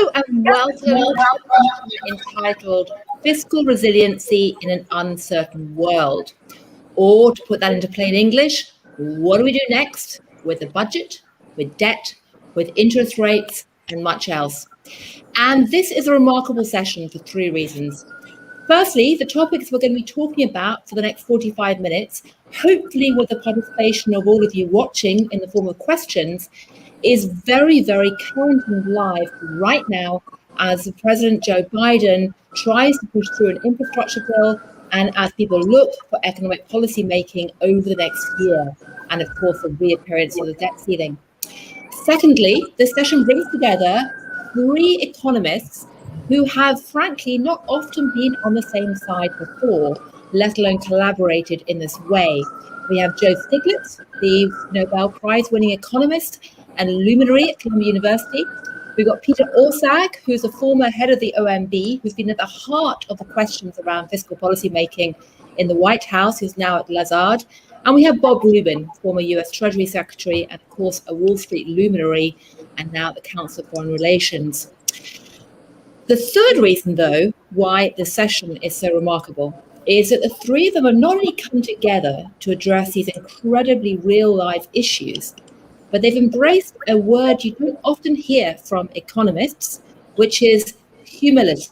Hello and welcome to the session entitled Fiscal Resiliency in an Uncertain World. Or to put that into plain English, what do we do next with the budget, with debt, with interest rates, and much else? And this is a remarkable session for three reasons. Firstly, the topics we're going to be talking about for the next 45 minutes, hopefully with the participation of all of you watching in the form of questions, is very, very current and live right now as President Joe Biden tries to push through an infrastructure bill and as people look for economic policy making over the next year, and of course the reappearance of the debt ceiling. Secondly, this session brings together three economists who have frankly not often been on the same side before, let alone collaborated in this way. We have Joe Stiglitz, the Nobel Prize winning economist and luminary at Columbia University. We've got Peter Orszag, who's a former head of the OMB, who's been at the heart of the questions around fiscal policy making in the White House, who's now at Lazard. And we have Bob Rubin, former US Treasury Secretary, and of course a Wall Street luminary, and now at the Council of Foreign Relations. The third reason, though, why the session is so remarkable is that the three of them have not only come together to address these incredibly real-life issues, but they've embraced a word you don't often hear from economists, which is humility.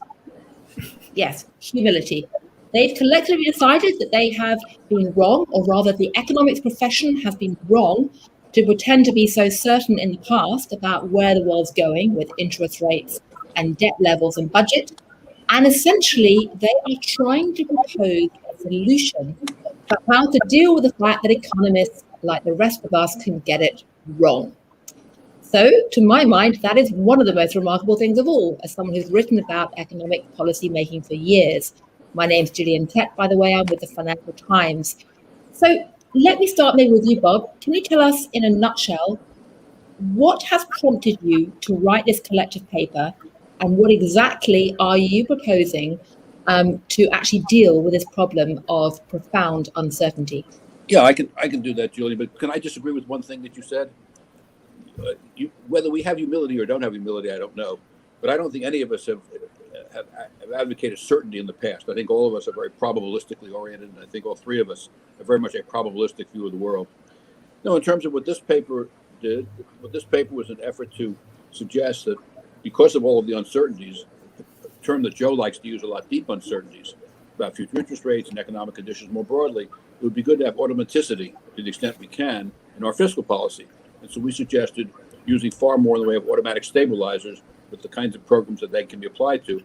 Yes, humility. They've collectively decided that they have been wrong, or rather the economics profession has been wrong to pretend to be so certain in the past about where the world's going with interest rates and debt levels and budget. And essentially, they are trying to propose a solution for how to deal with the fact that economists, like the rest of us, can get it wrong. So, to my mind, that is one of the most remarkable things of all, as someone who's written about economic policy making for years. My name's Gillian Tett, by the way, I'm with the Financial Times. So let me start maybe with you, Bob. Can you tell us in a nutshell, what has prompted you to write this collective paper, and what exactly are you proposing to actually deal with this problem of profound uncertainty? Yeah, I can do that, Julie, but can I disagree with one thing that you said? Whether we have humility or don't have humility, I don't know. But I don't think any of us have advocated certainty in the past. I think all of us are very probabilistically oriented, and I think all three of us have very much a probabilistic view of the world. No, in terms of what this paper did, was an effort to suggest that because of all of the uncertainties, the term that Joe likes to use a lot, deep uncertainties about future interest rates and economic conditions more broadly, it would be good to have automaticity to the extent we can in our fiscal policy. And so we suggested using far more in the way of automatic stabilizers with the kinds of programs that they can be applied to.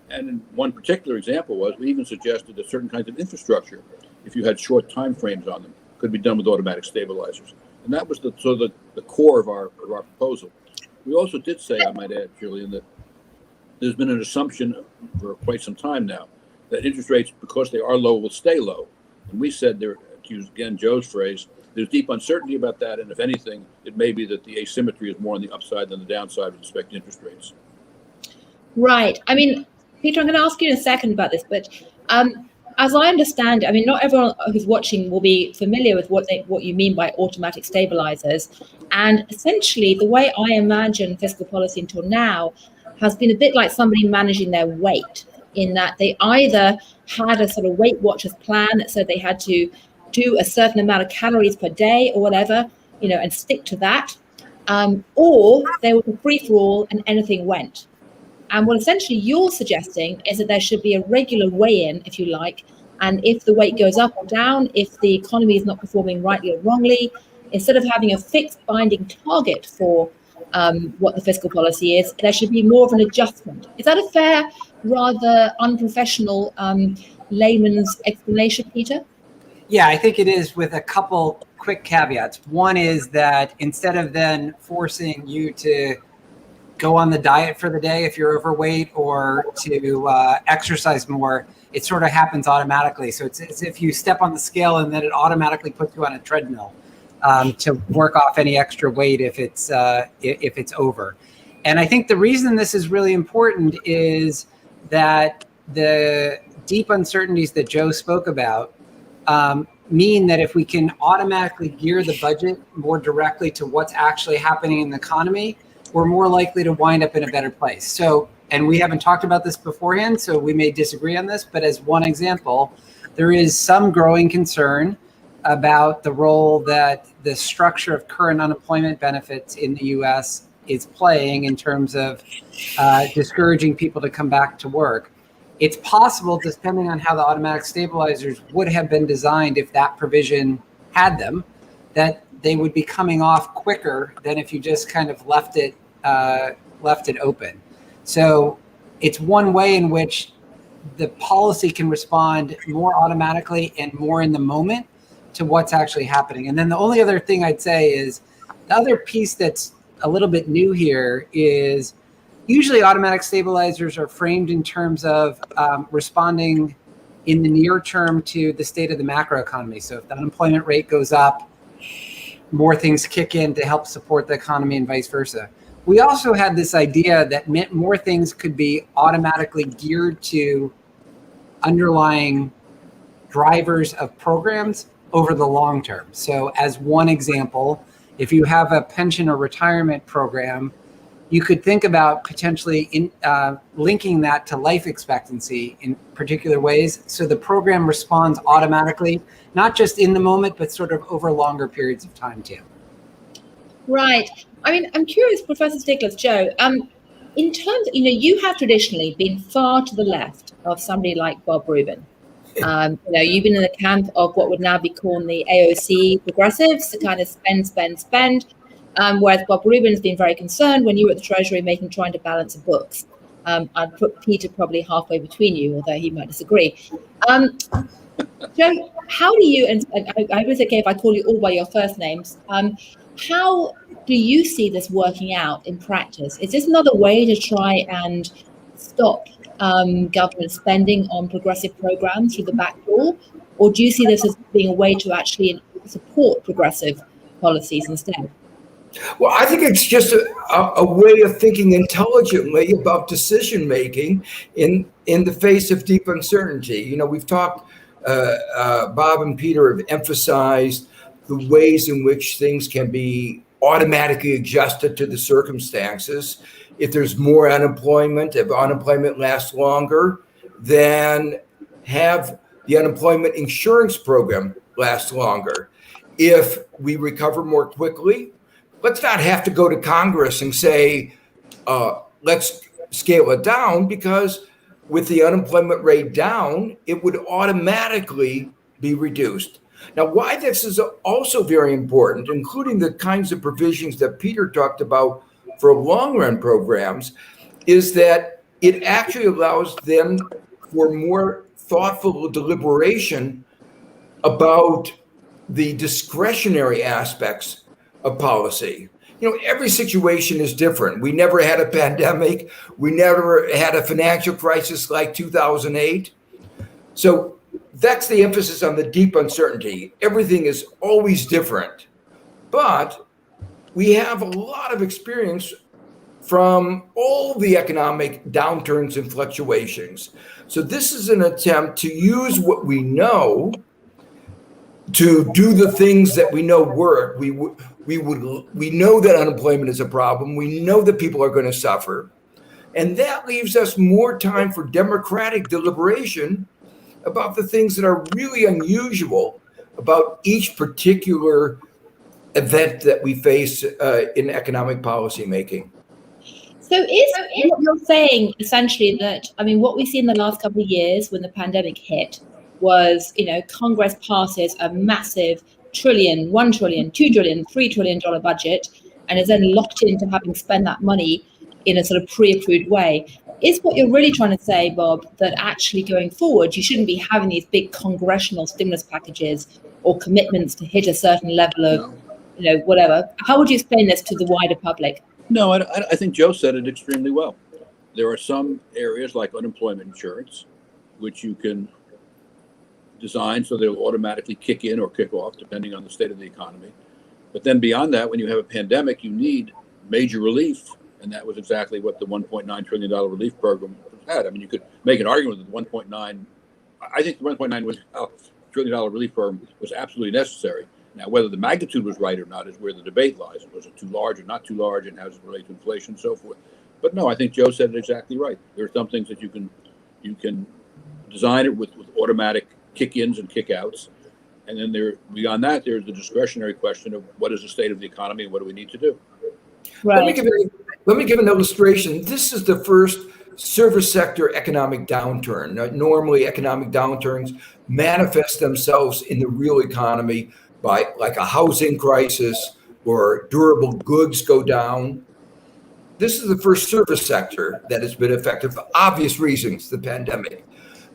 And in one particular example was, we even suggested that certain kinds of infrastructure, if you had short time frames on them, could be done with automatic stabilizers. And that was the core of our proposal. We also did say, I might add, Julian, that there's been an assumption for quite some time now that interest rates, because they are low, will stay low. And we said, there, to use again Joe's phrase, there's deep uncertainty about that, and if anything, it may be that the asymmetry is more on the upside than the downside with respect to interest rates. Right. I mean, Peter, I'm going to ask you in a second about this, but as I understand it, I mean, not everyone who's watching will be familiar with what you mean by automatic stabilizers. And essentially, the way I imagine fiscal policy until now has been a bit like somebody managing their weight, in that they either had a sort of Weight Watchers plan that said they had to do a certain amount of calories per day or whatever, and stick to that, or they were a free-for-all and anything went. And what essentially you're suggesting is that there should be a regular weigh-in, if you like, and if the weight goes up or down, if the economy is not performing rightly or wrongly, instead of having a fixed binding target for what the fiscal policy is, there should be more of an adjustment. Is that a fair, rather unprofessional layman's explanation, Peter? Yeah, I think it is, with a couple quick caveats. One is that instead of then forcing you to go on the diet for the day if you're overweight, or to exercise more, it sort of happens automatically. So it's as if you step on the scale and then it automatically puts you on a treadmill to work off any extra weight if it's over. And I think the reason this is really important is that the deep uncertainties that Joe spoke about mean that if we can automatically gear the budget more directly to what's actually happening in the economy, we're more likely to wind up in a better place. So, and we haven't talked about this beforehand, so we may disagree on this, but as one example, there is some growing concern about the role that the structure of current unemployment benefits in the US is playing in terms of discouraging people to come back to work. It's possible, depending on how the automatic stabilizers would have been designed if that provision had them, that they would be coming off quicker than if you just kind of left it open. So it's one way in which the policy can respond more automatically and more in the moment to what's actually happening. And then the only other thing I'd say is the other piece that's a little bit new here is usually automatic stabilizers are framed in terms of responding in the near term to the state of the macroeconomy. So if the unemployment rate goes up, more things kick in to help support the economy and vice versa. We also had this idea that meant more things could be automatically geared to underlying drivers of programs over the long term. So as one example, if you have a pension or retirement program, you could think about potentially linking that to life expectancy in particular ways. So the program responds automatically, not just in the moment, but sort of over longer periods of time too. Right. I mean, I'm curious, Professor Stiglitz, Joe, in terms, you have traditionally been far to the left of somebody like Bob Rubin. You've been in the camp of what would now be called the AOC progressives, to kind of spend. Whereas Bob Rubin has been very concerned when you were at the Treasury trying to balance the books. I'd put Peter probably halfway between you, although he might disagree. Joe, how do you, and I was okay if I call you all by your first names, how do you see this working out in practice? Is this another way to try and stop government spending on progressive programs through the back door? Or do you see this as being a way to actually support progressive policies instead? Well, I think it's just a way of thinking intelligently about decision making in the face of deep uncertainty. We've talked, Bob and Peter have emphasized the ways in which things can be automatically adjusted to the circumstances. If there's more unemployment, if unemployment lasts longer, then have the unemployment insurance program last longer. If we recover more quickly, let's not have to go to Congress and say, let's scale it down, because with the unemployment rate down, it would automatically be reduced. Now, why this is also very important, including the kinds of provisions that Peter talked about for long run programs, is that it actually allows them for more thoughtful deliberation about the discretionary aspects of policy. Every situation is different. We never had a pandemic. We never had a financial crisis like 2008. So that's the emphasis on the deep uncertainty. Everything is always different. But we have a lot of experience from all the economic downturns and fluctuations. So this is an attempt to use what we know to do the things that we know work. We know that unemployment is a problem. We know that people are going to suffer. And that leaves us more time for democratic deliberation about the things that are really unusual about each particular event that we face in economic policy making. So is what you're saying essentially that, what we see in the last couple of years when the pandemic hit was, Congress passes a massive trillion, $1 trillion, $2 trillion, $3 trillion budget, and is then locked into having spent that money in a sort of pre-approved way. Is what you're really trying to say, Bob, that actually going forward, you shouldn't be having these big congressional stimulus packages or commitments to hit a certain level of, whatever? How would you explain this to the wider public? No, I think Joe said it extremely well. There are some areas like unemployment insurance, which you can design so they'll automatically kick in or kick off, depending on the state of the economy. But then beyond that, when you have a pandemic, you need major relief. And that was exactly what the $1.9 trillion relief program had. You could make an argument that the 1.9, I think the $1.9 trillion relief program was absolutely necessary. Now, whether the magnitude was right or not is where the debate lies. Was it too large or not too large, and how does it relate to inflation and so forth? But no, I think Joe said it exactly right. There are some things that you can design it with automatic kick-ins and kick-outs. And then beyond that, there's the discretionary question of what is the state of the economy and what do we need to do? Right. Let me give an illustration. This is the first service sector economic downturn. Now, normally, economic downturns manifest themselves in the real economy by like a housing crisis or durable goods go down. This is the first service sector that has been affected for obvious reasons, the pandemic.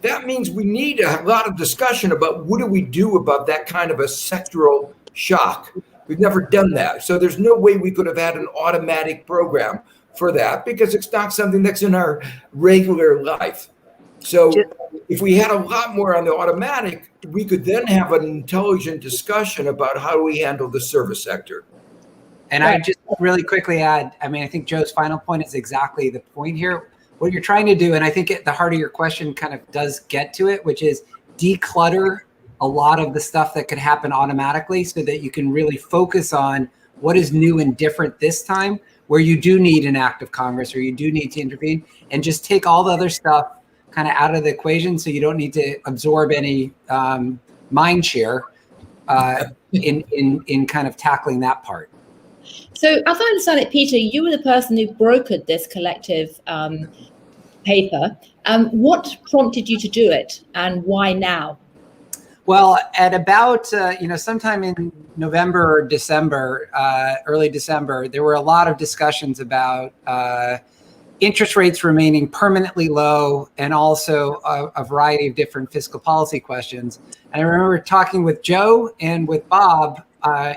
That means we need a lot of discussion about what do we do about that kind of a sectoral shock. We've never done that. So there's no way we could have had an automatic program for that because it's not something that's in our regular life. So if we had a lot more on the automatic, we could then have an intelligent discussion about how we handle the service sector. And I just really quickly add, I mean, I think Joe's final point is exactly the point here. What you're trying to do, and I think at the heart of your question kind of does get to it, which is declutter a lot of the stuff that could happen automatically so that you can really focus on what is new and different this time, where you do need an act of Congress or you do need to intervene, and just take all the other stuff kind of out of the equation so you don't need to absorb any mind share in kind of tackling that part. So as I understand it, Peter, you were the person who brokered this collective paper. What prompted you to do it and why now? Well, at about, sometime in November or December, early December, there were a lot of discussions about interest rates remaining permanently low and also a variety of different fiscal policy questions. And I remember talking with Joe and with Bob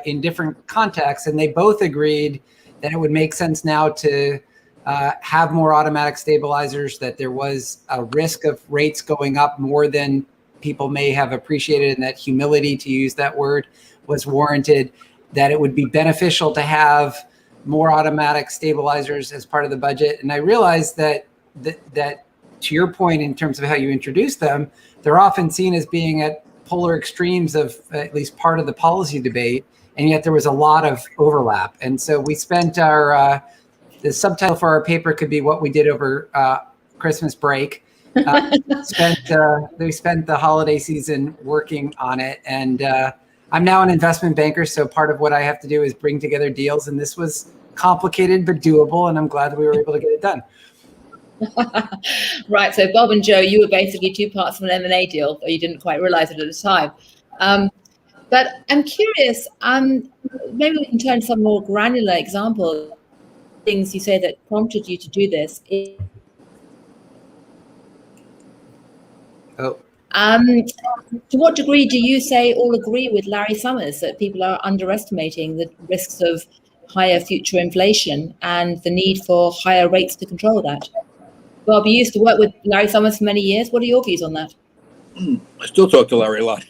in different contexts, and they both agreed that it would make sense now to have more automatic stabilizers, that there was a risk of rates going up more than people may have appreciated, and that humility, to use that word, was warranted, that it would be beneficial to have more automatic stabilizers as part of the budget. And I realized that to your point, in terms of how you introduce them, they're often seen as being at polar extremes of at least part of the policy debate, and yet there was a lot of overlap. And so we spent the subtitle for our paper could be what we did over Christmas break. We spent the holiday season working on it, and I'm now an investment banker, so part of what I have to do is bring together deals, and this was complicated but doable, and I'm glad that we were able to get it done. Right, so Bob and Joe, you were basically two parts of an M&A deal, but you didn't quite realize it at the time. But I'm curious, maybe we can turn to some more granular examples, things you say that prompted you to do this. To what degree do you say all agree with Larry Summers that people are underestimating the risks of higher future inflation and the need for higher rates to control that? Bob, you used to work with Larry Summers for many years. What are your views on that? I still talk to Larry a lot.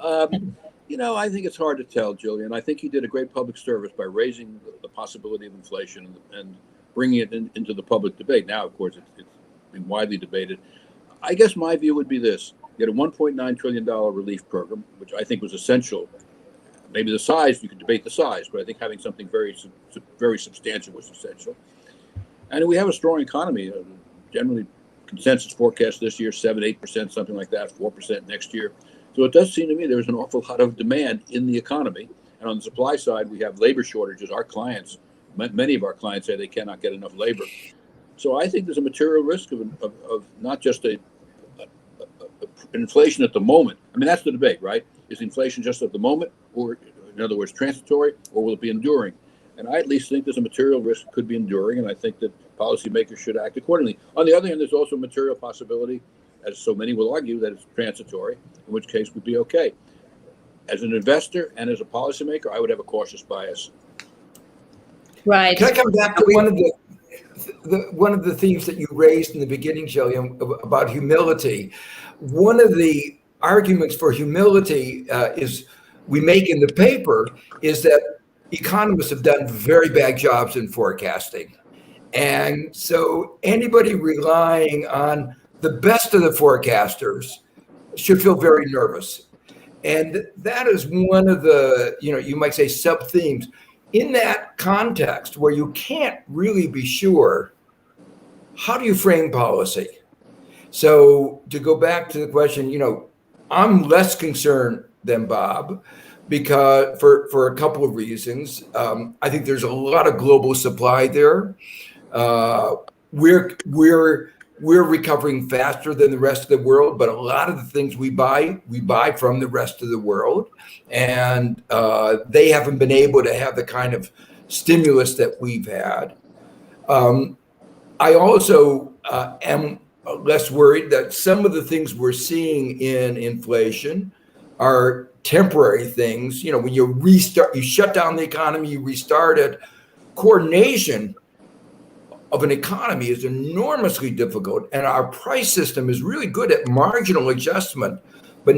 I think it's hard to tell, Julian. I think he did a great public service by raising the possibility of inflation and bringing it into the public debate. Now, of course, it's been widely debated. I guess my view would be this. You had a $1.9 trillion relief program, which I think was essential. Maybe the size, you could debate the size, but I think having something very, very substantial was essential. And we have a strong economy. Generally, consensus forecast this year, 7-8%, something like that, 4% next year. So it does seem to me there's an awful lot of demand in the economy. And on the supply side, we have labor shortages. Our clients, many of our clients say they cannot get enough labor. So I think there's a material risk of not just inflation at the moment. I mean, that's the debate, right? Is inflation just at the moment, or in other words, transitory, or will it be enduring? And I at least think there's a material risk could be enduring, and I think that policymakers should act accordingly. On the other hand, there's also a material possibility, as so many will argue, that it's transitory, in which case we'd be okay. As an investor and as a policymaker, I would have a cautious bias. Right. Can I come back to one of the themes that you raised in the beginning, Jillian, about humility? One of the arguments for humility we make in the paper is that economists have done very bad jobs in forecasting. And so anybody relying on the best of the forecasters should feel very nervous. And that is one of the, you might say sub themes in that context where you can't really be sure, how do you frame policy? So to go back to the question, I'm less concerned than Bob because for a couple of reasons. I think there's a lot of global supply there. We're recovering faster than the rest of the world, but a lot of the things we buy from the rest of the world, and they haven't been able to have the kind of stimulus that we've had. I also am less worried that some of the things we're seeing in inflation are temporary things. When you shut down the economy, you restart it. Coordination of an economy is enormously difficult, and our price system is really good at marginal adjustment, but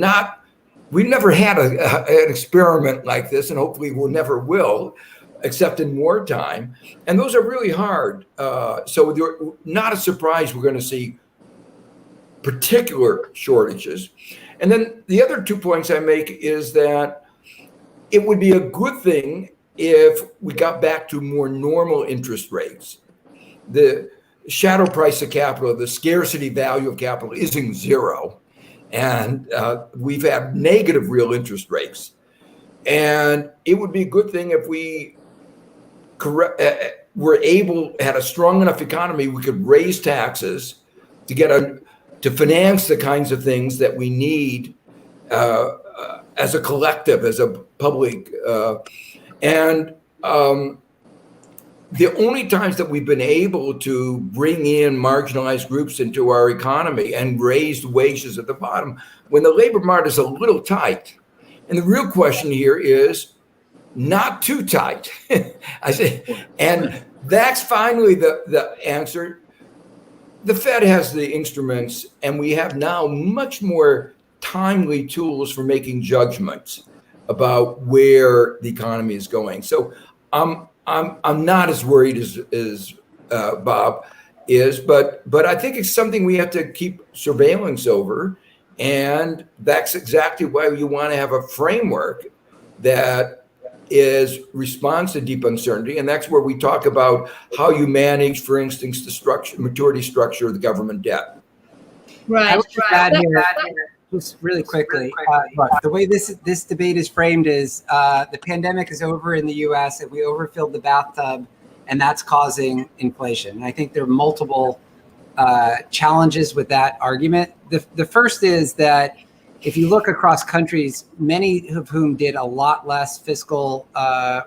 we've never had an experiment like this, and hopefully we'll never will, except in wartime. And those are really hard. So they're not a surprise we're going to see particular shortages. And then the other 2 points I make is that it would be a good thing if we got back to more normal interest rates. The shadow price of capital, the scarcity value of capital isn't zero. And we've had negative real interest rates. And it would be a good thing if we had a strong enough economy, we could raise taxes to finance the kinds of things that we need as a collective, as a public. The only times that we've been able to bring in marginalized groups into our economy and raise wages at the bottom, when the labor market is a little tight. And the real question here is not too tight. I say, and that's finally the answer. The Fed has the instruments, and we have now much more timely tools for making judgments about where the economy is going. So I'm not as worried as Bob is, but I think it's something we have to keep surveillance over, and that's exactly why you want to have a framework that is response to deep uncertainty, and that's where we talk about how you manage, for instance, the maturity structure of the government debt. Right. I would just add here, just really quickly. Look, the way this debate is framed is the pandemic is over in the U.S. and we overfilled the bathtub, and that's causing inflation. And I think there are multiple challenges with that argument. The first is that if you look across countries, many of whom did a lot less fiscal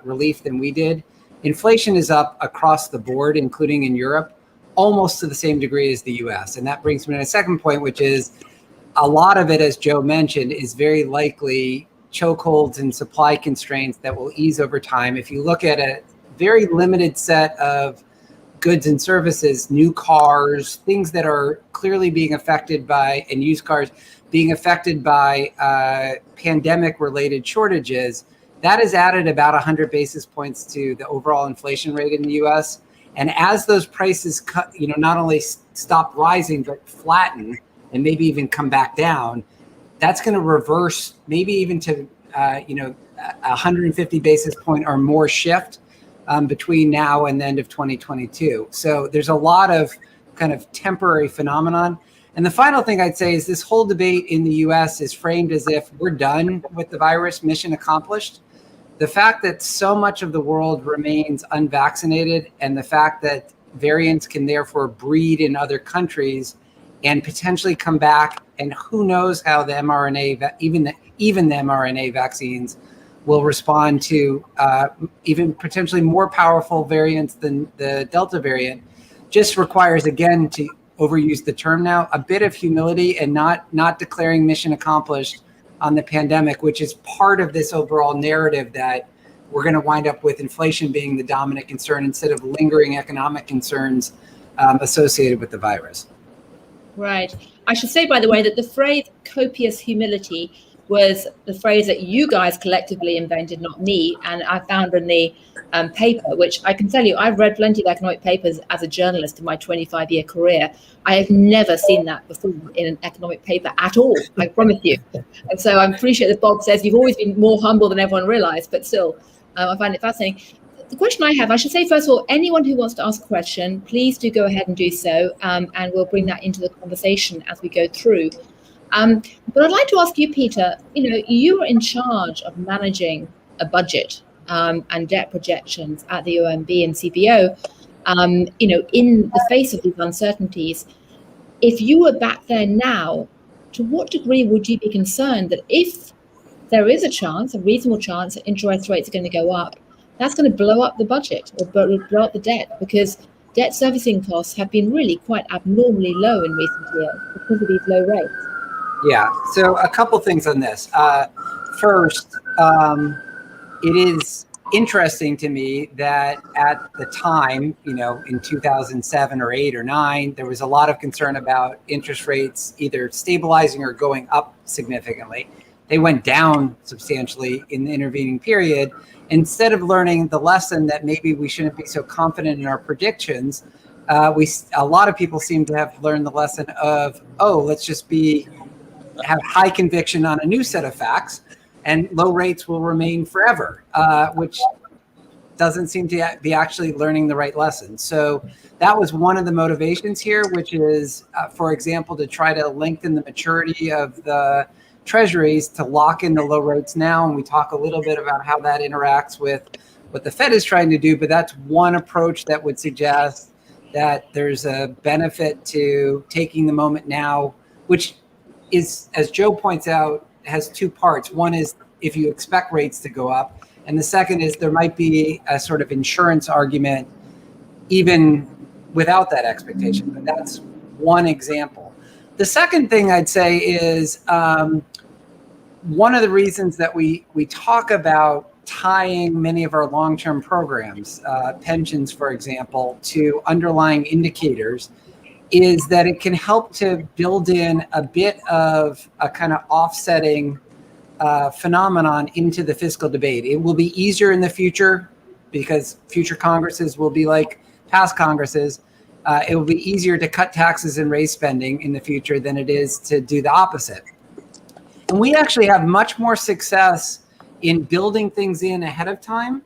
relief than we did, inflation is up across the board, including in Europe, almost to the same degree as the US. And that brings me to a second point, which is a lot of it, as Joe mentioned, is very likely chokeholds and supply constraints that will ease over time. If you look at a very limited set of goods and services, new cars, things that are clearly being affected by, and used cars, being affected by pandemic-related shortages, that has added about 100 basis points to the overall inflation rate in the U.S. And as those prices not only stop rising but flatten and maybe even come back down, that's going to reverse maybe even to 150 basis point or more shift between now and the end of 2022. So there's a lot of kind of temporary phenomenon. And the final thing I'd say is this whole debate in the US is framed as if we're done with the virus, mission accomplished. The fact that so much of the world remains unvaccinated and the fact that variants can therefore breed in other countries and potentially come back, and who knows how the mRNA, even the mRNA vaccines will respond to even potentially more powerful variants than the Delta variant, just requires, again, to overuse the term now, a bit of humility and not declaring mission accomplished on the pandemic, which is part of this overall narrative that we're going to wind up with inflation being the dominant concern instead of lingering economic concerns associated with the virus. Right. I should say, by the way, that the phrase copious humility was the phrase that you guys collectively invented, not me. And I found in the paper, which I can tell you, I've read plenty of economic papers as a journalist in my 25-year career. I have never seen that before in an economic paper at all, I promise you. And so I appreciate that Bob says you've always been more humble than everyone realized, but still, I find it fascinating. The question I have, I should say, first of all, anyone who wants to ask a question, please do go ahead and do so, and we'll bring that into the conversation as we go through. But I'd like to ask you, Peter, you are in charge of managing a budget and debt projections at the OMB and CBO, in the face of these uncertainties. If you were back there now, to what degree would you be concerned that if there is a reasonable chance that interest rates are going to go up, that's going to blow up the budget or blow up the debt, because debt servicing costs have been really quite abnormally low in recent years because of these low rates? Yeah, so a couple things on this. First, it is interesting to me that at the time, in 2007 or 8 or 9, there was a lot of concern about interest rates either stabilizing or going up significantly. They went down substantially in the intervening period. Instead of learning the lesson that maybe we shouldn't be so confident in our predictions, a lot of people seem to have learned the lesson of, let's just have high conviction on a new set of facts, and low rates will remain forever, which doesn't seem to be actually learning the right lesson. So that was one of the motivations here, which is, for example, to try to lengthen the maturity of the treasuries to lock in the low rates now. And we talk a little bit about how that interacts with what the Fed is trying to do, but that's one approach that would suggest that there's a benefit to taking the moment now, which is, as Joe points out, has two parts. One is if you expect rates to go up, and the second is there might be a sort of insurance argument even without that expectation, but that's one example. The second thing I'd say is one of the reasons that we talk about tying many of our long-term programs, pensions, for example, to underlying indicators, is that it can help to build in a bit of a kind of offsetting phenomenon into the fiscal debate. It will be easier in the future because future Congresses will be like past Congresses. It will be easier to cut taxes and raise spending in the future than it is to do the opposite. And we actually have much more success in building things in ahead of time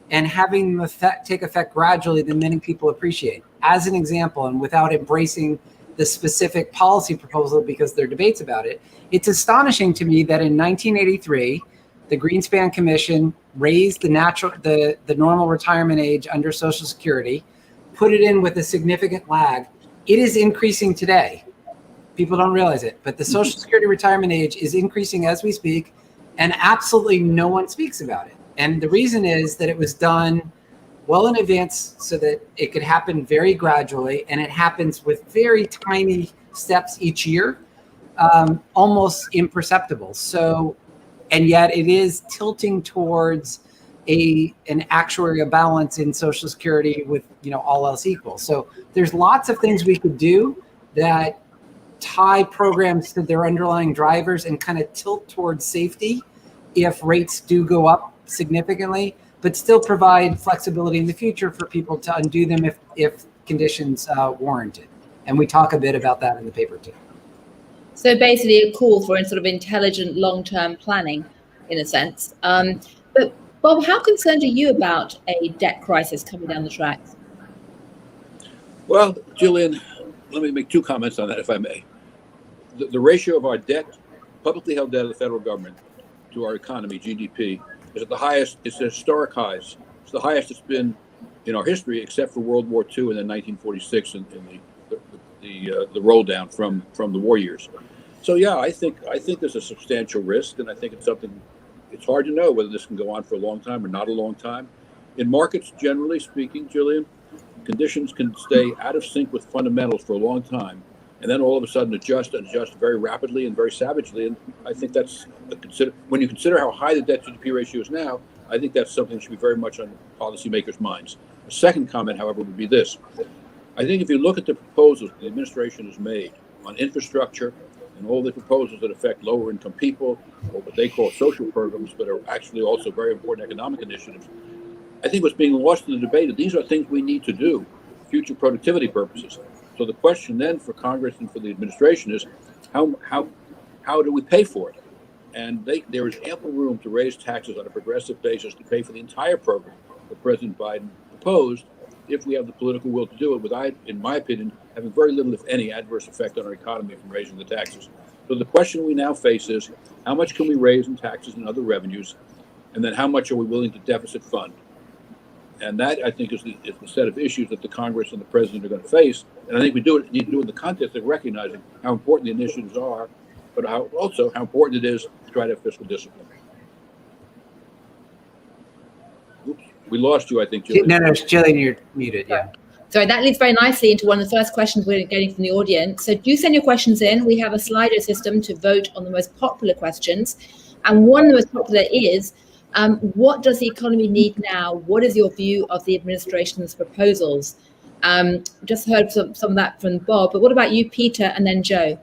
and having them take effect gradually than many people appreciate. As an example, and without embracing the specific policy proposal because there are debates about it, it's astonishing to me that in 1983, the Greenspan Commission raised the normal retirement age under Social Security, put it in with a significant lag. It is increasing today. People don't realize it, but the Social Security retirement age is increasing as we speak, and absolutely no one speaks about it. And the reason is that it was done well in advance so that it could happen very gradually, and it happens with very tiny steps each year, almost imperceptible. So, and yet it is tilting towards an actuarial balance in Social Security with, all else equal. So there's lots of things we could do that tie programs to their underlying drivers and kind of tilt towards safety if rates do go up significantly, but still provide flexibility in the future for people to undo them if conditions warrant it. And we talk a bit about that in the paper too. So basically a call for sort of intelligent long-term planning in a sense. But Bob, how concerned are you about a debt crisis coming down the tracks? Well, Julian, let me make two comments on that, if I may. The ratio of our debt, publicly held debt of the federal government, to our economy, GDP, is at the highest. It's at historic highs. It's the highest it's been in our history, except for World War II and then 1946 and the roll down from the war years. So yeah, I think there's a substantial risk, and I think it's something. It's hard to know whether this can go on for a long time or not a long time. In markets, generally speaking, Julian, conditions can stay out of sync with fundamentals for a long time, and then all of a sudden adjust very rapidly and very savagely. And I think that's when you consider how high the debt to GDP ratio is now, I think that's something that should be very much on policymakers' minds. A second comment, however, would be this. I think if you look at the proposals the administration has made on infrastructure, and all the proposals that affect lower income people, or what they call social programs, but are actually also very important economic initiatives. I think what's being lost in the debate is these are things we need to do for future productivity purposes. So the question then for Congress and for the administration is how do we pay for it? And there is ample room to raise taxes on a progressive basis to pay for the entire program that President Biden proposed, if we have the political will to do it, without, in my opinion, having very little, if any, adverse effect on our economy from raising the taxes. So the question we now face is, how much can we raise in taxes and other revenues? And then how much are we willing to deficit fund? And that, I think, is the set of issues that the Congress and the President are going to face. And I think we need to do it in the context of recognizing how important the initiatives are, but how important it is to try to have fiscal discipline. Oops, we lost you, I think, Jillian. No, Jillian, you're muted, yeah. Sorry, that leads very nicely into one of the first questions we're getting from the audience. So do send your questions in. We have a Slido system to vote on the most popular questions. And one of the most popular is, what does the economy need now? What is your view of the administration's proposals? Just heard some of that from Bob, but what about you, Peter, and then Joe?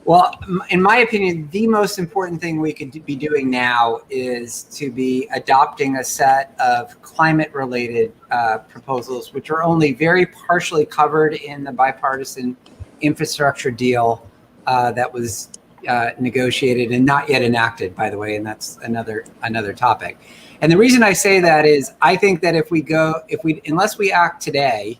Well, in my opinion, the most important thing we could be doing now is to be adopting a set of climate-related proposals, which are only very partially covered in the bipartisan infrastructure deal that was negotiated and not yet enacted, by the way, and that's another topic. And the reason I say that is I think that unless we act today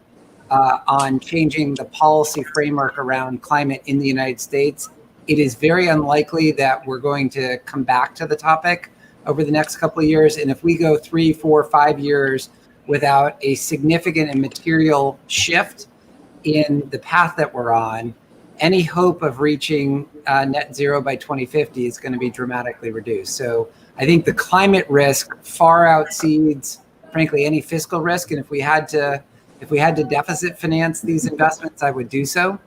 on changing the policy framework around climate in the United States, it is very unlikely that we're going to come back to the topic over the next couple of years. And if we go 3, 4, 5 years without a significant and material shift in the path that we're on, any hope of reaching net zero by 2050 is going to be dramatically reduced. So I think the climate risk far exceeds, frankly, any fiscal risk. And if we had to deficit finance these investments, I would do so,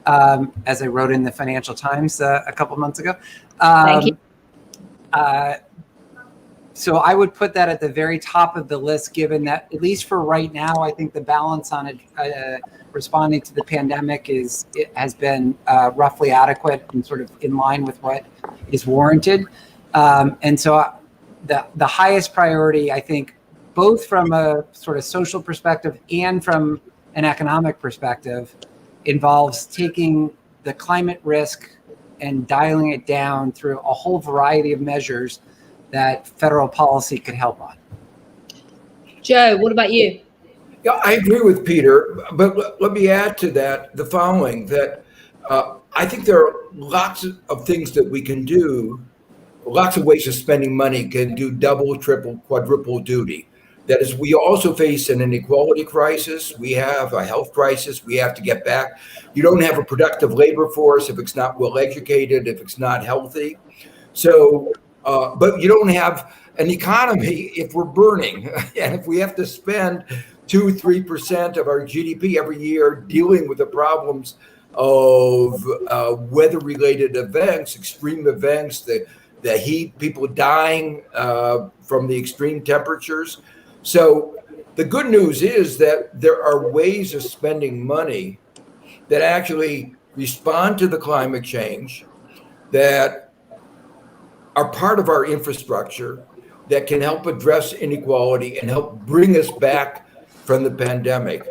as I wrote in the Financial Times a couple months ago. Thank you. So I would put that at the very top of the list, given that, at least for right now, I think the balance on responding to the pandemic has been roughly adequate and sort of in line with what is warranted. And so the highest priority, I think, both from a sort of social perspective and from an economic perspective, involves taking the climate risk and dialing it down through a whole variety of measures that federal policy could help on. Joe, what about you? Yeah, I agree with Peter, but let me add to that the following, that I think there are lots of things that we can do, lots of ways of spending money can do double, triple, quadruple duty. That is, we also face an inequality crisis. We have a health crisis. We have to get back. You don't have a productive labor force if it's not well educated, if it's not healthy. So, but you don't have an economy if we're burning. And if we have to spend 2-3% of our GDP every year dealing with the problems of weather-related events, extreme events, the heat, people dying from the extreme temperatures. So the good news is that there are ways of spending money that actually respond to the climate change, that are part of our infrastructure, that can help address inequality and help bring us back from the pandemic.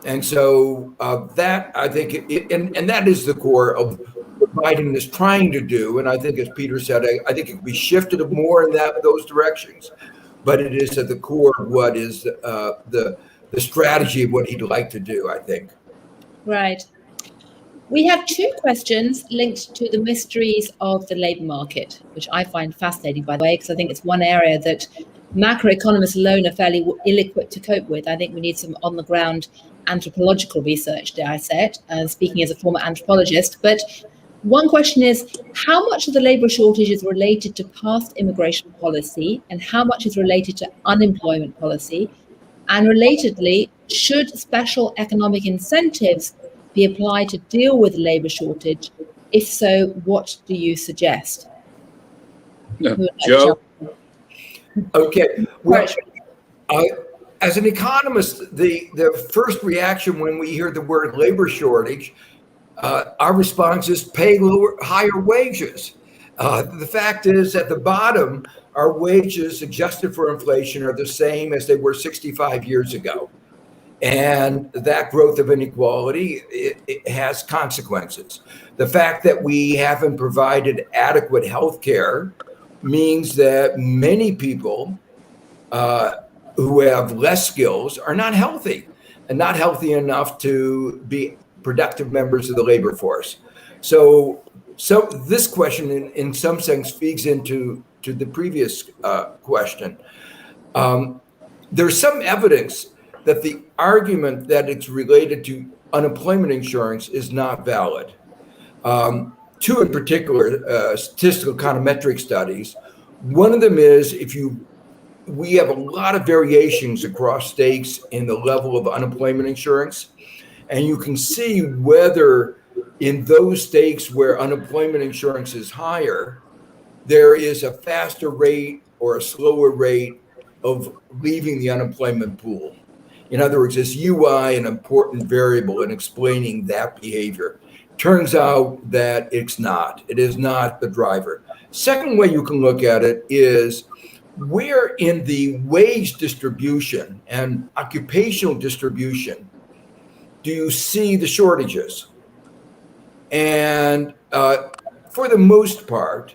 And so that, I think, and that is the core of what Biden is trying to do. And I think, as Peter said, I think it could be shifted more in those directions. But it is at the core of what is the strategy of what he'd like to do, I think. Right. We have 2 questions linked to the mysteries of the labour market, which I find fascinating, by the way, because I think it's one area that macroeconomists alone are fairly ill-equipped to cope with. I think we need some on-the-ground anthropological research, dare I say it, speaking as a former anthropologist. But one question is, how much of the labour shortage is related to past immigration policy and how much is related to unemployment policy? And relatedly, should special economic incentives be applied to deal with the labour shortage? If so, what do you suggest? Joe? Okay. Well, as an economist, the first reaction when we hear the word labor shortage our response is pay higher wages. The fact is, at the bottom, our wages adjusted for inflation are the same as they were 65 years ago. And that growth of inequality, it has consequences. The fact that we haven't provided adequate health care means that many people who have less skills are not healthy and not healthy enough to be productive members of the labor force. So this question, in some sense, feeds into the previous question. There's some evidence that the argument that it's related to unemployment insurance is not valid. Two in particular, statistical econometric studies. One of them is we have a lot of variations across states in the level of unemployment insurance. And you can see whether in those states where unemployment insurance is higher, there is a faster rate or a slower rate of leaving the unemployment pool. In other words, is UI an important variable in explaining that behavior? Turns out that it's not. It is not the driver. Second way you can look at it is where in the wage distribution and occupational distribution do you see the shortages? And for the most part,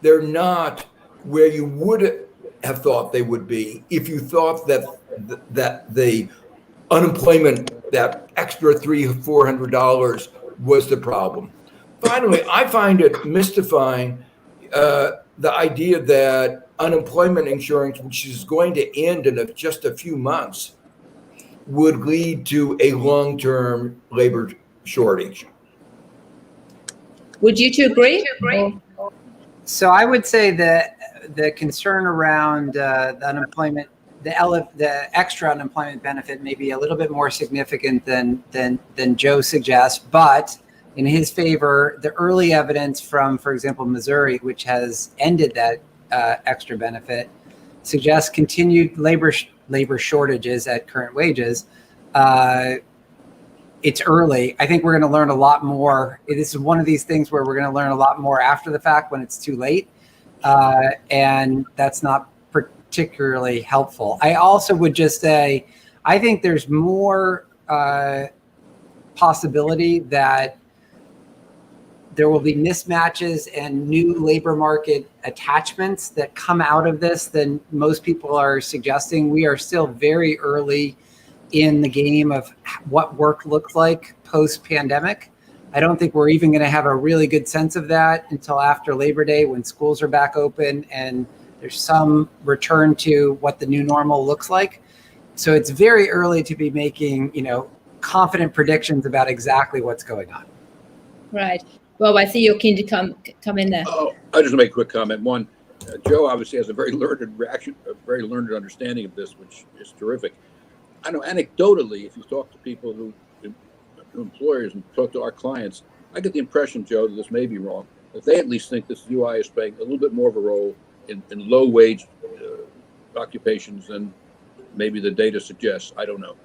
they're not where you would have thought they would be if you thought that the unemployment, that extra $300-400 was the problem. Finally, I find it mystifying the idea that unemployment insurance, which is going to end in just a few months, would lead to a long-term labor shortage. Would you two agree? So I would say that the concern around the unemployment, the extra unemployment benefit may be a little bit more significant than Joe suggests, but in his favor, the early evidence from, for example, Missouri, which has ended that extra benefit, suggests continued labor shortages at current wages. It's early. I think we're going to learn a lot more. This is one of these things where we're going to learn a lot more after the fact when it's too late. And that's not particularly helpful. I also would just say, I think there's more possibility that there will be mismatches and new labor market attachments that come out of this than most people are suggesting. We are still very early in the game of what work looks like post-pandemic. I don't think we're even going to have a really good sense of that until after Labor Day, when schools are back open and there's some return to what the new normal looks like. So it's very early to be making, confident predictions about exactly what's going on. Right. Bob, I see you're keen to come in there. Oh, I just make a quick comment. One, Joe obviously has a very learned reaction, a very learned understanding of this, which is terrific. I know anecdotally, if you talk to people to employers and talk to our clients, I get the impression, Joe, that this may be wrong, that they at least think this UI is playing a little bit more of a role in low wage occupations than maybe the data suggests. I don't know.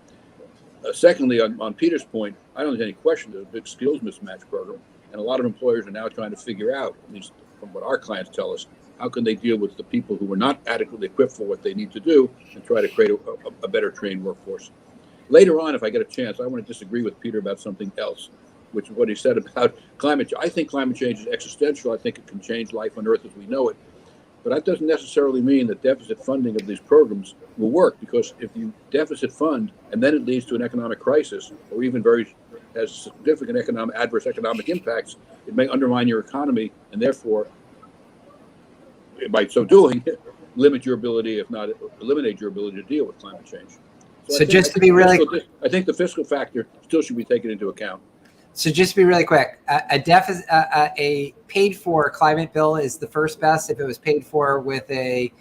Secondly, on Peter's point, I don't think any question there's a big skills mismatch program. And a lot of employers are now trying to figure out, at least from what our clients tell us, how can they deal with the people who are not adequately equipped for what they need to do and try to create a better trained workforce. Later on, if I get a chance, I want to disagree with Peter about something else, which is what he said about climate change. I think climate change is existential. I think it can change life on Earth as we know it. But that doesn't necessarily mean that deficit funding of these programs will work, because if you deficit fund and then it leads to an economic crisis, or even has significant adverse economic impacts, it may undermine your economy and therefore, by so doing, limit your ability, if not eliminate your ability to deal with climate change. So just to be really, I think the fiscal factor still should be taken into account. So just to be really quick, a paid for climate bill is the first best. If it was paid for with a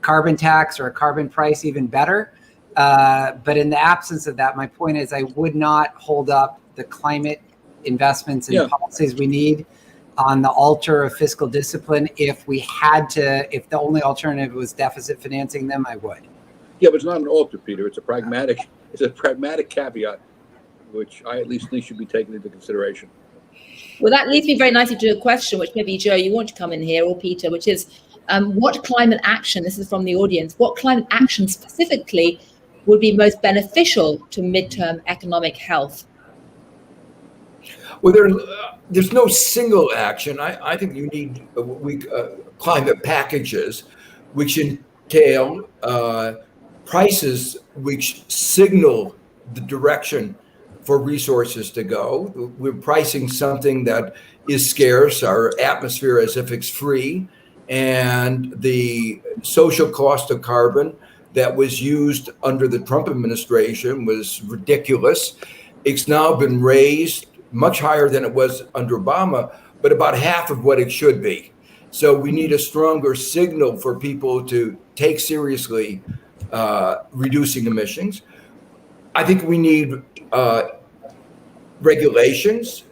carbon tax or a carbon price, even better. But in the absence of that, my point is I would not hold up the climate investments and policies we need on the altar of fiscal discipline. If the only alternative was deficit financing them, I would. Yeah, but it's not an altar, Peter. It's a pragmatic caveat, which I at least think should be taken into consideration. Well, that leads me very nicely to a question, which maybe, Joe, you want to come in here, or Peter, which is what climate action, this is from the audience, what climate action specifically would be most beneficial to midterm economic health? Well, there's no single action. I think you need climate packages, which entail prices which signal the direction for resources to go. We're pricing something that is scarce, our atmosphere as if it's free, and the social cost of carbon that was used under the Trump administration was ridiculous. It's now been raised much higher than it was under Obama, but about half of what it should be. So we need a stronger signal for people to take seriously reducing emissions. I think we need regulations.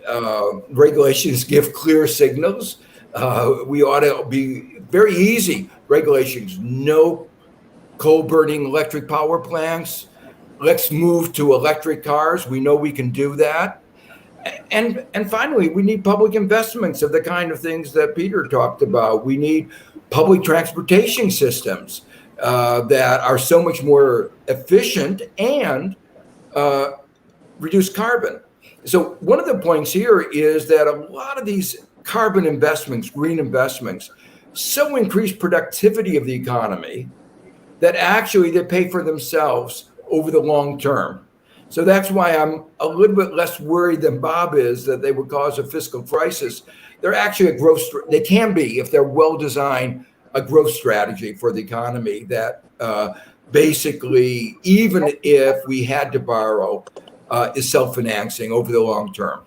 Regulations give clear signals. We ought to be very easy regulations. No coal burning electric power plants. Let's move to electric cars. We know we can do that. And finally, we need public investments of the kind of things that Peter talked about. We need public transportation systems that are so much more efficient and reduce carbon. So one of the points here is that a lot of these carbon investments, green investments, so increase productivity of the economy that actually they pay for themselves over the long term. So that's why I'm a little bit less worried than Bob is that they would cause a fiscal crisis. They're actually they can be, if they're well designed, a growth strategy for the economy that basically, even if we had to borrow, is self-financing over the long term.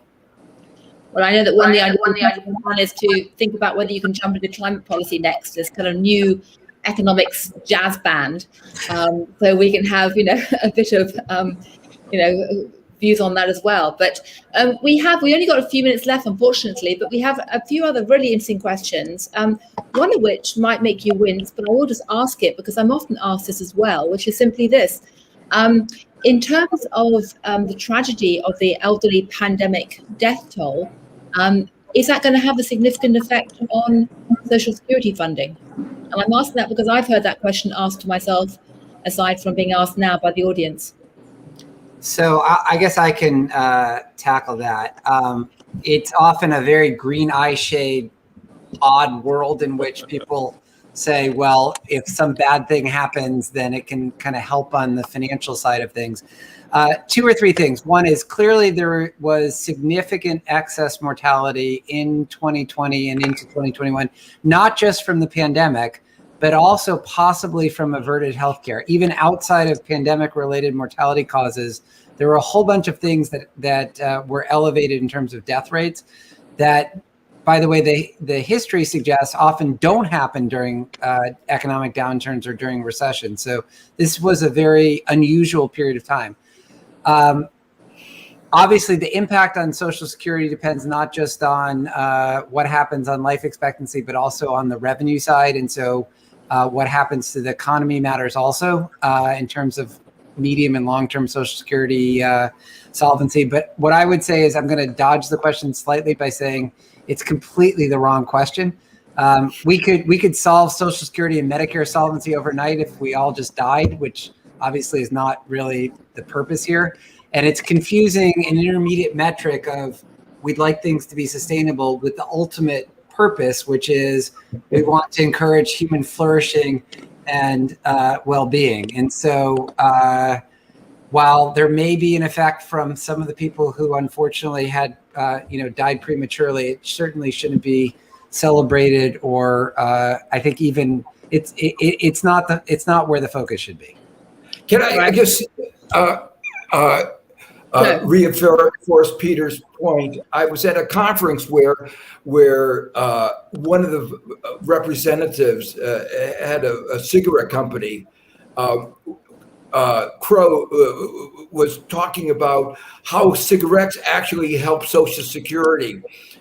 Well, I know that one of the ideas is to think about whether you can jump into climate policy next, this kind of new economics jazz band, so we can have, a bit of, views on that as well. But we only got a few minutes left, unfortunately, but we have a few other really interesting questions, one of which might make you wince, but I will just ask it because I'm often asked this as well, which is simply this. In terms of the tragedy of the elderly pandemic death toll, is that going to have a significant effect on Social Security funding? And I'm asking that because I've heard that question asked to myself, aside from being asked now by the audience. So I guess I can tackle that. It's often a very green eye shade, odd world in which people say, well, if some bad thing happens, then it can kind of help on the financial side of things. Two or three things. One is clearly there was significant excess mortality in 2020 and into 2021, not just from the pandemic, but also possibly from averted healthcare. Even outside of pandemic-related mortality causes, there were a whole bunch of things that were elevated in terms of death rates that, by the way, the history suggests often don't happen during economic downturns or during recession. So this was a very unusual period of time. Obviously, the impact on Social Security depends not just on what happens on life expectancy, but also on the revenue side. And so what happens to the economy matters also in terms of medium and long-term Social Security solvency. But what I would say is I'm going to dodge the question slightly by saying it's completely the wrong question. We could solve Social Security and Medicare solvency overnight if we all just died, which obviously is not really the purpose here. And it's confusing an intermediate metric of we'd like things to be sustainable with the ultimate purpose, which is we want to encourage human flourishing and well-being. And so while there may be an effect from some of the people who unfortunately had died prematurely, it certainly shouldn't be celebrated, or I think even it's not where the focus should be. Can I just reinforce Peter's point? I was at a conference where one of the representatives had a cigarette company. Crow was talking about how cigarettes actually help Social Security.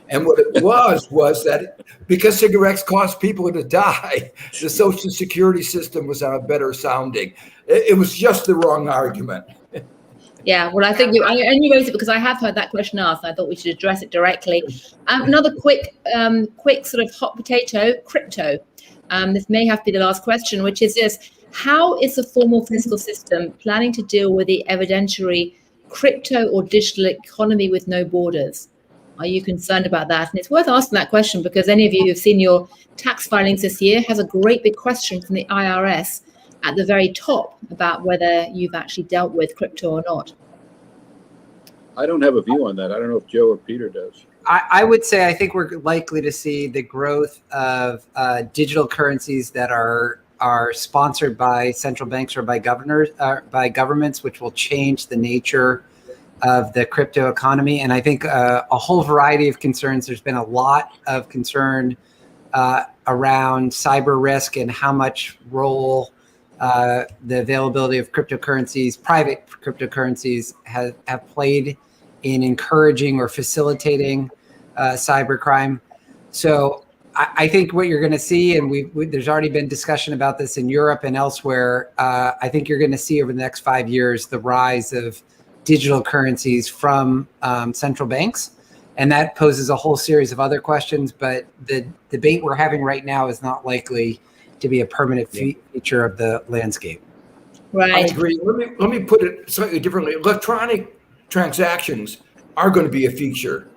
And what it was that because cigarettes cause people to die, the Social Security system was on a better sounding. It was just the wrong argument. Yeah, well, I think I only raised it because I have heard that question asked. I thought we should address it directly. Another quick sort of hot potato, crypto. This may have to be the last question, which is this: how is the formal fiscal system planning to deal with the evidentiary crypto or digital economy with no borders? Are you concerned about that? And it's worth asking that question because any of you who've seen your tax filings this year has a great big question from the IRS at the very top about whether you've actually dealt with crypto or not. I don't have a view on that. I don't know if Joe or Peter does. I would say I think we're likely to see the growth of digital currencies that are sponsored by central banks or by governments, which will change the nature of the crypto economy. And I think a whole variety of concerns. There's been a lot of concern around cyber risk and how much role the availability of cryptocurrencies, private cryptocurrencies, have played in encouraging or facilitating cybercrime. So I think what you're going to see, and there's already been discussion about this in Europe and elsewhere, I think you're going to see over the next 5 years the rise of digital currencies from central banks. And that poses a whole series of other questions, but the debate we're having right now is not likely to be a permanent feature of the landscape. Right. I agree. Let me put it slightly differently. Electronic transactions are going to be a feature,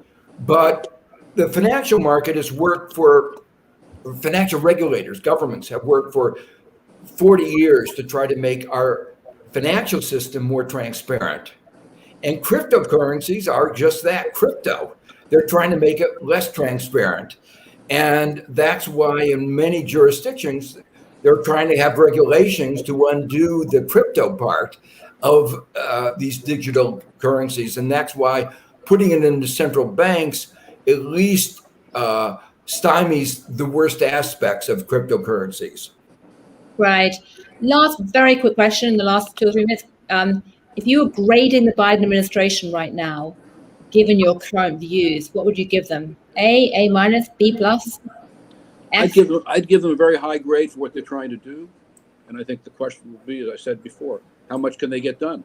but the financial market has worked for financial regulators, governments have worked for 40 years to try to make our financial system more transparent. And cryptocurrencies are just that, crypto. They're trying to make it less transparent. And that's why in many jurisdictions, they're trying to have regulations to undo the crypto part of these digital currencies. And that's why putting it into central banks at least stymies the worst aspects of cryptocurrencies. Right. Last very quick question in the last 2 or 3 minutes. If you were grading the Biden administration right now, given your current views, what would you give them? A minus, B plus? I'd give them a very high grade for what they're trying to do. And I think the question will be, as I said before, how much can they get done?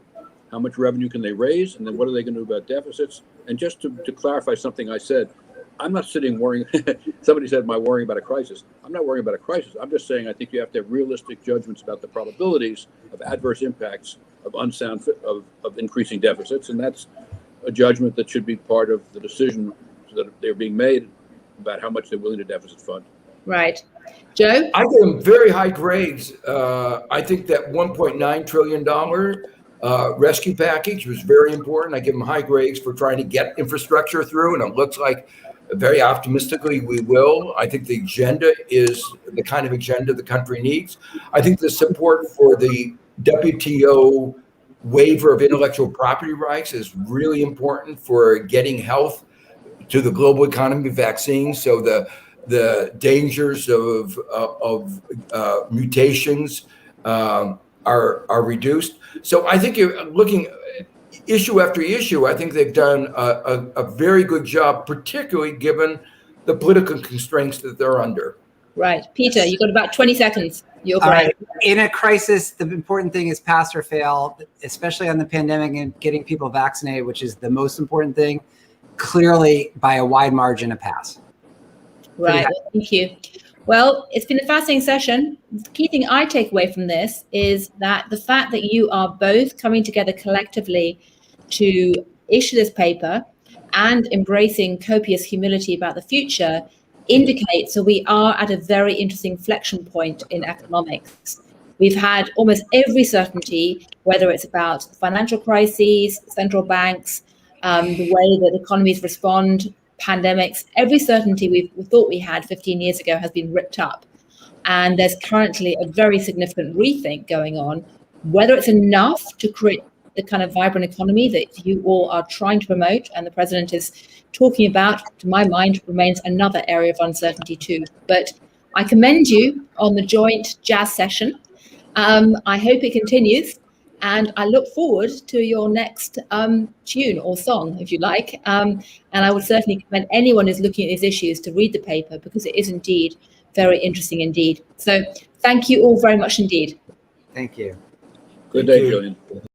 How much revenue can they raise? And then what are they going to do about deficits? And just to clarify something I said, I'm not sitting worrying. Somebody said, am I worrying about a crisis? I'm not worrying about a crisis. I'm just saying I think you have to have realistic judgments about the probabilities of adverse impacts of of increasing deficits. And that's a judgment that should be part of the decision that they're being made about how much they're willing to deficit fund. Right. Joe? I give them very high grades. I think that $1.9 trillion rescue package was very important. I give them high grades for trying to get infrastructure through, and it looks like very optimistically we will. I think the agenda is the kind of agenda the country needs. I think the support for the WTO waiver of intellectual property rights is really important for getting health to the global economy, vaccines. So the dangers of mutations are reduced. So I think you're looking issue after issue. I think they've done a very good job, particularly given the political constraints that they're under. Right. Peter, you've got about 20 seconds. You're All great. right. In a crisis, the important thing is pass or fail, especially on the pandemic and getting people vaccinated, which is the most important thing. Clearly, by a wide margin, a pass. Right. Well, thank you. Well, it's been a fascinating session. The key thing I take away from this is that the fact that you are both coming together collectively to issue this paper and embracing copious humility about the future indicates that we are at a very interesting inflection point in economics. We've had almost every certainty, whether it's about financial crises, central banks, the way that economies respond, pandemics, every certainty we thought we had 15 years ago has been ripped up. And there's currently a very significant rethink going on, whether it's enough to create the kind of vibrant economy that you all are trying to promote and the president is talking about, to my mind, remains another area of uncertainty too. But I commend you on the joint jazz session. I hope it continues. And I look forward to your next tune or song, if you like. And I would certainly recommend anyone who's looking at these issues to read the paper, because it is indeed very interesting indeed. So thank you all very much indeed. Thank you. Good day, Julian.